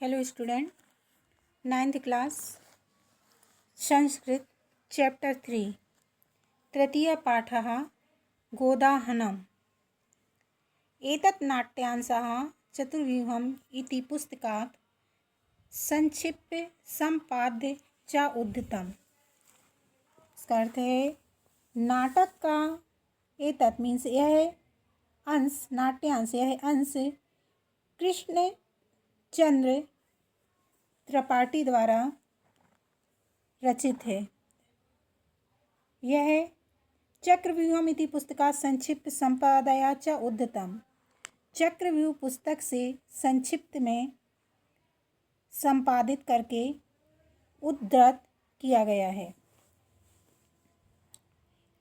Hello student, 9th class Sanskrit chapter 3 तृतीय पाठः गोदाहनम्। एतत् नाट्यांशः चतुर्व्यूहम् इति पुस्तकात् संक्षिप्य संपाद्य च उद्धृतम्। इसका अर्थ है नाटक का एतत् मीन्स यह अंश, नाट्यांश यह अंश कृष्ण चंद्र त्रिपाठी द्वारा रचित है। यह चक्रव्यूहम् इति पुस्तका संक्षिप्त संपादया च उद्धृतम्। चक्रव्यूह पुस्तक से संक्षिप्त में संपादित करके उद्धृत किया गया है।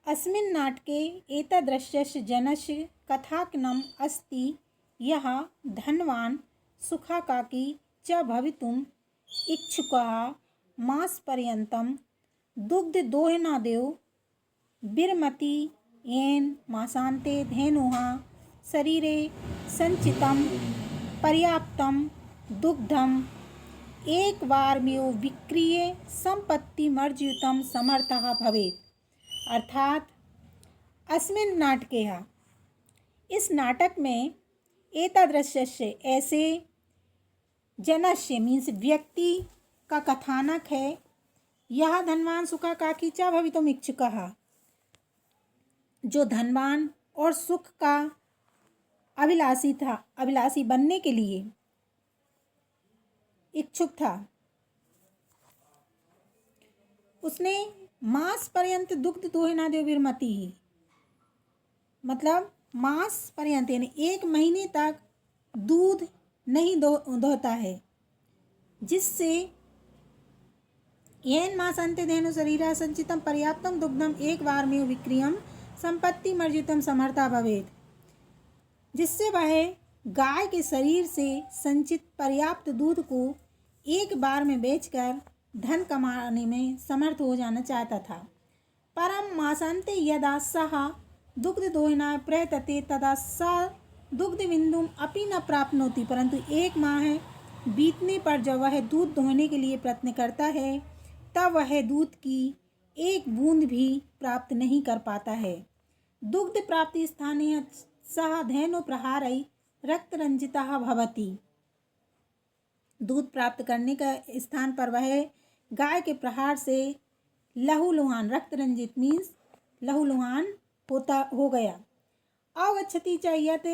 अस्मिन् नाटके एतादृशस्य जनस्य कथानकम् अस्ति यः धनवान् सुखाकांक्षी च भवितुम् इच्छुकः मासपर्यन्तं दुग्धदोहनादेव विरमति येन मासान्ते धेनुः शरीरे सञ्चितं पर्याप्तं दुग्धम् एकवारमेव विक्रीय सम्पत्तिमर्जयितुं समर्थः भवेत्। अर्थात अस्मिन् नाटके, इस नाटक में एतादृशस्य ऐसे जनस्य मीन्स व्यक्ति का कथानक है। यह धनवान सुखाकांक्षी च भवितुम् इच्छुकः, जो धनवान और सुख का अभिलाषी था, अभिलाषी बनने के लिए इच्छुक था। उसने मास पर्यंत दुग्ध दोहनादेव विरमति, मतलब मास पर्यंत यानी 1 महीने तक दूध नहीं दोहता है, जिससे येन मासान्ते धेनु शरीरः संचितं पर्याप्तं दुग्धम एक वारमेव विक्रियम संपत्ति मर्जितम समर्था भवेत्, जिससे वह गाय के शरीर से संचित पर्याप्त दूध को एक बार में बेचकर धन कमाने में समर्थ हो जाना चाहता था। परम मासान्ते यदा सः दुग्धदोहनाय प्रयतते तदा स दुग्धबिन्दुम् अपि न प्राप्नोति, परंतु 1 माह बीतने पर जब वह दूध दोहने के लिए प्रयत्न करता है तब वह दूध की एक बूंद भी प्राप्त नहीं कर पाता है। दुग्ध प्राप्ति स्थाने सः धेनु प्रहारै रक्तरंजितः भवति। दूध प्राप्त करने का स्थान पर वह गाय के प्रहार से लहूलुहान, रक्तरंजित मीन्स लहूलुहान हो गया। अवगच्छति च यत्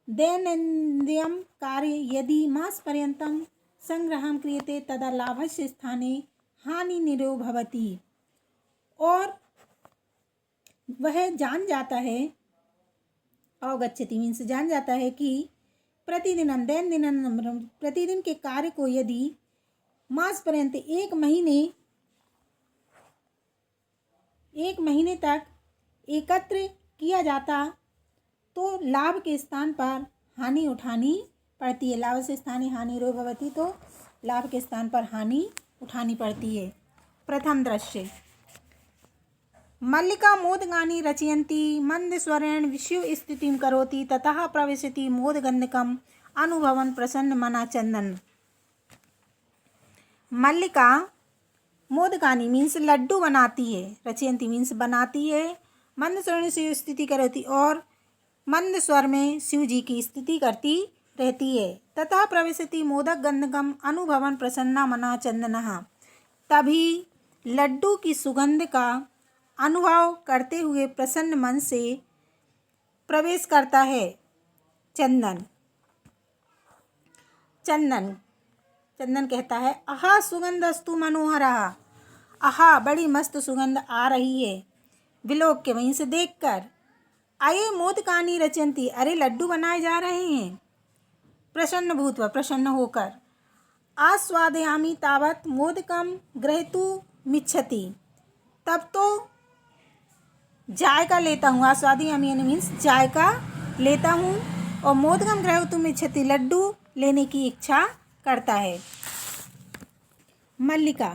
दैनन्दिनं कार्य यदि मासपर्यन्तं संग्रहं क्रियते तदा लाभस्य स्थाने हानिर्निरो भवति। और वह जान जाता है, अवगच्छति मीन्स जान जाता है कि प्रतिदिनं दैनन्दिनं प्रतिदिन के कार्य को यदि मास पर्यंत 1 महीने तक एकत्र किया जाता तो लाभ के स्थान पर हानि उठानी पड़ती है। लाभ से स्थाने हानिरो भवति, तो लाभ के स्थान पर हानि उठानी पड़ती है। प्रथम दृश्य मल्लिका मोदगानि रचयन्ती मंदस्वरेण विषय स्तुतिं करोति ततः प्रविशति मोदगन्धकम् अनुभवन् प्रसन्नमना चंदन। मल्लिका मोदगानि मीन्स लड्डू बनाती है, रचयन्ती मीन्स बनाती है, मंद स्वर से स्तुति करोति और मंद स्वर में शिव जी की स्तुति करती रहती है। तथा प्रविशति मोदक गंधकम अनुभवन प्रसन्ना मना चंदनः, तभी लड्डू की सुगंध का अनुभव करते हुए प्रसन्न मन से प्रवेश करता है चंदन। चंदन कहता है आहा सुगंधस्तु मनोहरः, आहा बड़ी मस्त सुगंध आ रही है। विलोक्य वहीं से देखकर, अये मोदकानि रचयन्ति, अरे लड्डू बनाए जा रहे हैं। प्रसन्न भूत्वा प्रसन्न होकर, आस्वादयामि तावत् मोदकं ग्रहीतुमिच्छति, तब तो जायका लेता हूँ। आस्वादयामि मीन्स जायका लेता हूँ और मोदकं ग्रहीतुमिच्छति लड्डू लेने की इच्छा करता है। मल्लिका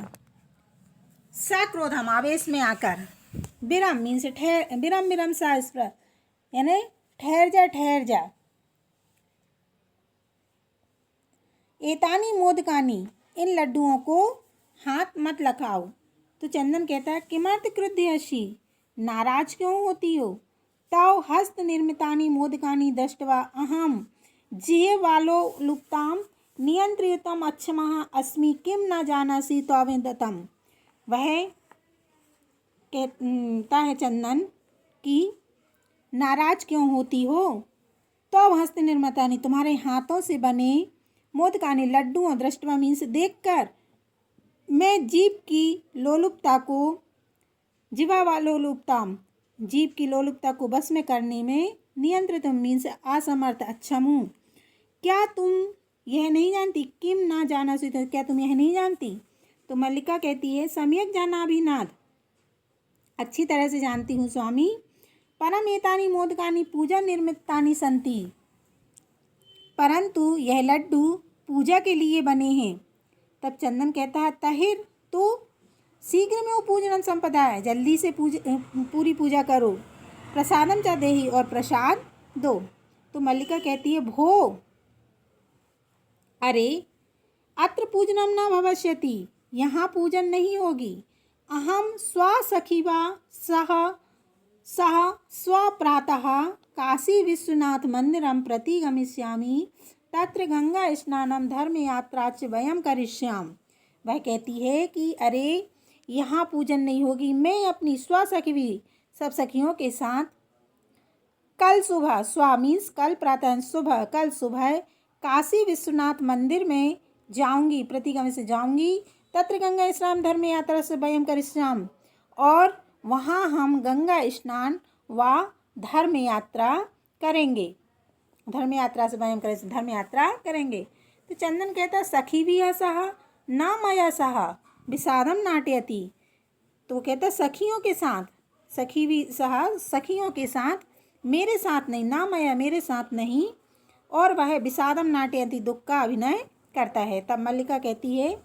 सक्रोधम आवेश में आकर, विरम मीन्स ठहर, विरम सा स्पृह यानी ठहर जा। एतानी मोदकानी, इन लड्डुओं को हाथ मत लगाओ। तो चंदन कहता है किमर्थ क्रुध्यसि, नाराज क्यों होती हो। तव हस्त निर्मितानि मोदकानि दृष्ट्वा अहम जिह्वालोलुप्तां नियंत्रितम अक्षमः अस्मि किम न जानासि त्वमेतम्। वह कहता है चंदन कि नाराज क्यों होती हो। तो हस्त निर्मितानि, तुम्हारे हाथों से बने मोदकानि लड्डुओं, दृष्टवा मीन्स देखकर, मैं जीभ की लोलुपता को, जिह्वा लोलुपताम, जीभ की लोलुपता को बस में करने में, नियंत्रित मीन्स असमर्थ, अक्षम हूँ। क्या तुम यह नहीं जानती, किम ना जाना सी, तो क्या तुम यह नहीं जानती। तो मल्लिका कहती है सम्यक जानाभिनाथ, अच्छी तरह से जानती हूँ स्वामी। परम एतानि मोदकानि पूजा निर्मितानि संति, परंतु यह लड्डू पूजा के लिए बने हैं। तब चंदन कहता है तहिर, तो शीघ्र में वो पूजन संपदा है, जल्दी से पूरी पूजा करो। प्रसादम च देहि, और प्रसाद दो। तो मल्लिका कहती है भो, अरे अत्र पूजनम न भविष्यति, यहाँ पूजन नहीं होगी। अहम स्वसखिवा सह स्वप्रातः काशी विश्वनाथ मंदिरम प्रति गमिष्यामि, तत्र गंगा स्नानम धर्म यात्रा च वयम करिष्याम। वह कहती है कि अरे यहाँ पूजन नहीं होगी, मैं अपनी स्वसखी, सब सखियों के साथ कल सुबह, स्वा मीन्स कल प्रातः, सुबह कल सुबह काशी विश्वनाथ मंदिर में जाऊंगी, प्रतिगम से जाऊंगी। तत्र गंगा स्नान धर्म यात्रा से वयम करिष्याम, और वहाँ हम गंगा स्नान व धर्म यात्रा करेंगे। धर्म यात्रा से वयम करें, धर्म यात्रा करेंगे। तो चंदन कहता सखी भी सह न मया सह विषादम नाट्यति। तो वो कहता सखियों के साथ, सखी भी सह, सखियों के साथ, मेरे साथ नहीं, ना मया मेरे साथ नहीं, और वह विषादम नाट्यति दुख का अभिनय करता है। तब मल्लिका कहती है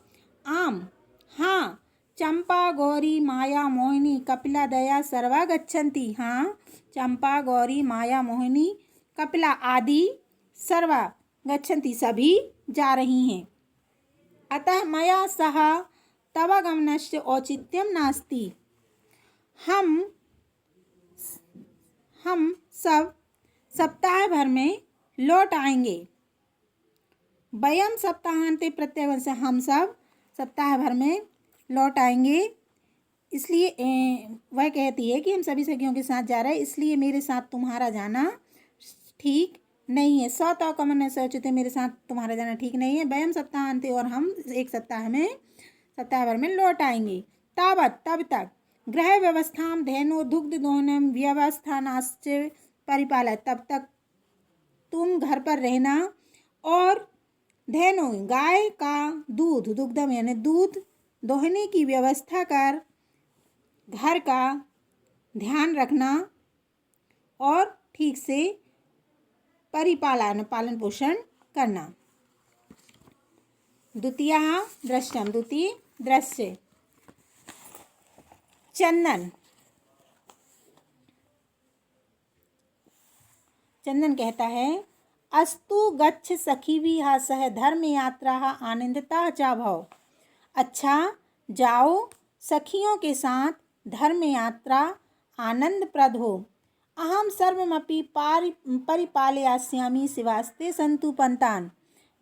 आम, हाँ, चंपा गौरी माया मोहिनी कपिला दया सर्वा गच्छन्ति। हाँ, चंपा गौरी माया मोहिनी कपिला आदि सर्वा गच्छन्ति, सभी जा रही हैं। अतः मया सह तव गमनस्य औचित्यम नास्ति। हम सब सप्ताह भर में लौट आएंगे। वयम सप्ताहांते प्रत्यय से, हम सब सप्ताह भर में लौट आएंगे। इसलिए वह कहती है कि हम सभी सखियों के साथ जा रहे हैं, इसलिए मेरे साथ तुम्हारा जाना ठीक नहीं है। सौ कमन सोचते, मेरे साथ तुम्हारा जाना ठीक नहीं है। वयम सप्ताहांते, और हम एक सप्ताह भर में लौट आएंगे। तावत, तब तक, गृह व्यवस्थाम धेनो दुग्ध दोहनम व्यवस्थानाश्च परिपालय, तब तक तुम घर पर रहना, और धेनो गाय का दूध, दुग्धम यानी दूध दोहने की व्यवस्था कर, घर का ध्यान रखना, और ठीक से परिपालन, पालन पोषण करना। द्वितीय दृश्यम, द्वितीय दृश्य। चंदन कहता है अस्तु गच्छ सखीभिः सह धर्म यात्रा आनंदता च भव। अच्छा, जाओ, सखियों के साथ धर्म यात्रा आनंदप्रद हो। अहम सर्वमपि परिपालयास्यामि शिवास्ते सन्तु पंतान।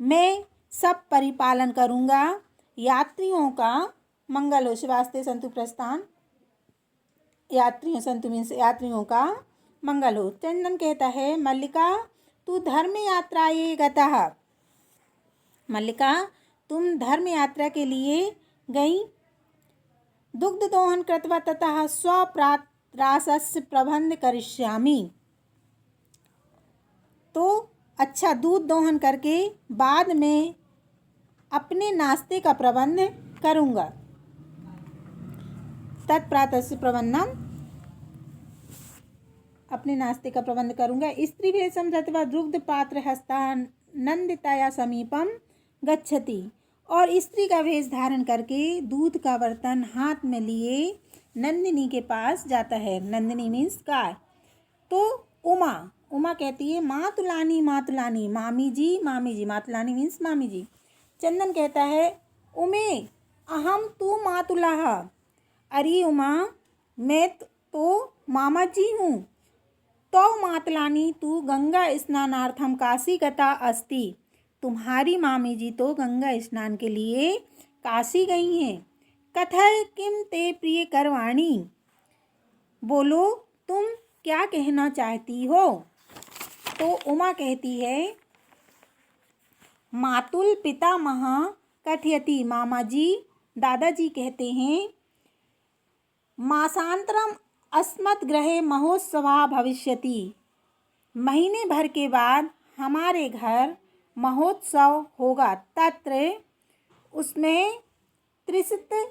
मैं सब परिपालन करूँगा, यात्रियों का मंगल हो। शिवास्ते सन्तु प्रस्थान, यात्रियों, सन्तु मीन्स यात्रियों का मंगल हो। चंदन कहता है मल्लिका तू धर्म यात्राये गतः। मल्लिका, तुम धर्म यात्रा के लिए गई। दुग्ध दोहन कृत्वा ततः स्वप्रातरासस्य प्रबंध करिष्यामि। तो अच्छा, दूध दोहन करके बाद में अपने नाश्ते का प्रबंध करूँगा। तत्प्रातस्य प्रबंधम, अपने नाश्ते का प्रबंध करूँगा। स्त्री भेषम धृत्वा दुग्ध पात्र हस्तानंदिताया समीपम गच्छति। और स्त्री का वेश धारण करके दूध का बर्तन हाथ में लिए नंदिनी के पास जाता है। नंदिनी मीन्स गाय। तो उमा कहती है मातुलानी मातुलानी, मामी जी मामी जी। मातुलानी मीन्स मामी जी। चंदन कहता है, उमे अहम तू मातुलाह। अरे उमा, मैं तो मामा जी हूँ। तो मातलानी तू गंगा स्नानार्थम काशी गता अस्ति। तुम्हारी मामी जी तो गंगा स्नान के लिए काशी गई हैं। कथय किम ते प्रिय करवाणी। बोलो तुम क्या कहना चाहती हो। तो उमा कहती है, मातुल पितामह कथयति। मामा जी, दादाजी कहते हैं, मासांतरम अस्मत् गृहे महोत्सवा भविष्यति। महीने भर के बाद हमारे घर महोत्सव होगा। तत्र उसमें 30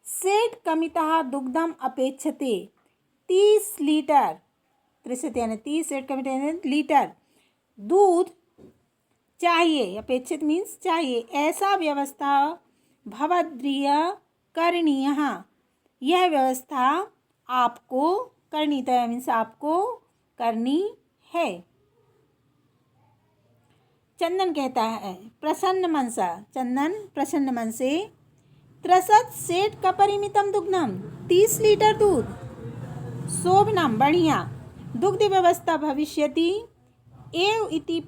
सेठ कमितः दुग्धम अपेक्षते। 30 लीटर, 30 यानी 30 सेठ कमितः लीटर दूध चाहिए। अपेक्षित मीन्स चाहिए। ऐसा व्यवस्था भवद्रिय करणीय। यह व्यवस्था आपको करनी, तो मीन्स आपको करनी है। चंदन कहता है, प्रसन्न मन सा, चंदन प्रसन्न मन से, 63 सेठ का परिमितम दुग्धम, 30 लीटर दूध, शोभनम बढ़िया, दुग्ध व्यवस्था भविष्यति एव इति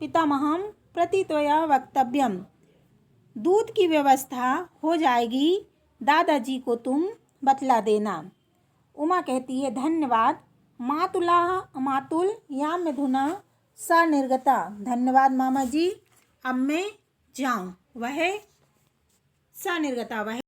पितामहम प्रति त्वया वक्तव्यम। दूध की व्यवस्था हो जाएगी, दादाजी को तुम बतला देना। उमा कहती है, धन्यवाद। मातुल याम्यधुना सा निर्गता। धन्यवाद मामा जी, अब मैं जाऊँ। वह सा निर्गता, वह